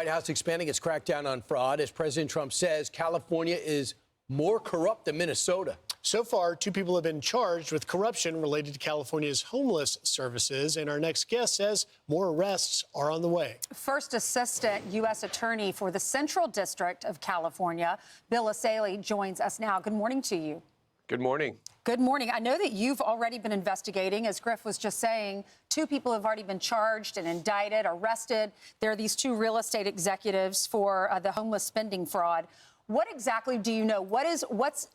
White House expanding its crackdown on fraud. As President Trump says, California is more corrupt than Minnesota. So far, 2 people have been charged with corruption related to California's homeless services. And our next guest says more arrests are on the way. First Assistant U.S. Attorney for the Central District of California, Bill Escalating, joins us now. Good morning to you. Good morning. Good morning. I know that you've already been investigating. As Griff was just saying, 2 people have already been charged and indicted, arrested. There are these 2 real estate executives for the homeless spending fraud. What exactly do you know? What's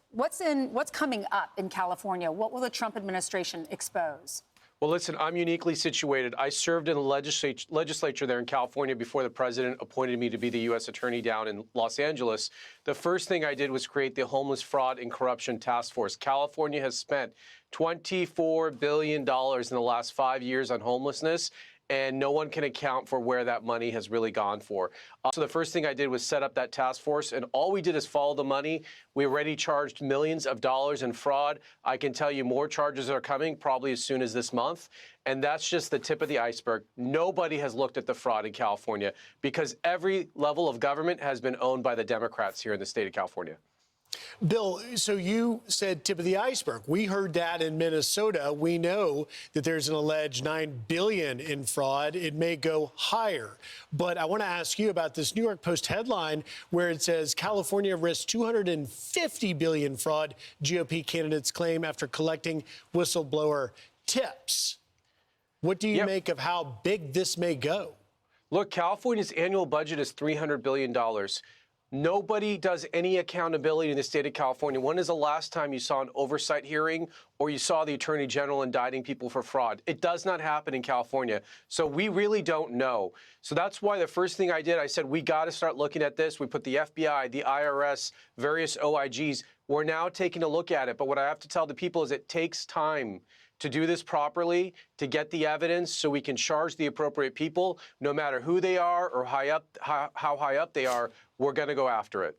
coming up in California? What will the Trump administration expose? Well, listen, I'm uniquely situated. I served in the legislature there in California before the president appointed me to be the U.S. attorney down in Los Angeles. The first thing I did was create the Homeless Fraud and Corruption Task Force. California has spent $24 billion in the last 5 years on homelessness, and no one can account for where that money has really gone for. So the first thing I did was set up that task force, and all we did is follow the money. We already charged millions of dollars in fraud. I can tell you more charges are coming, probably as soon as this month. And that's just the tip of the iceberg. Nobody has looked at the fraud in California because every level of government has been owned by the Democrats here in the state of California. Bill, so you said tip of the iceberg. We heard that in Minnesota. We know that there's an alleged $9 billion in fraud. It may go higher. But I want to ask you about this New York Post headline where it says California risks $250 billion fraud, GOP candidates claim after collecting whistleblower tips. What do you make of how big this may go? Look, California's annual budget is $300 billion. Nobody does any accountability in the state of California. When is the last time you saw an oversight hearing or you saw the attorney general indicting people for fraud? It does not happen in California. So we really don't know. So that's why the first thing I did, I said, we got to start looking at this. We put the FBI, the IRS, various OIGs. We're now taking a look at it. But what I have to tell the people is it takes time to do this properly, to get the evidence so we can charge the appropriate people, no matter who they are or how high up they are. We're going to go after it.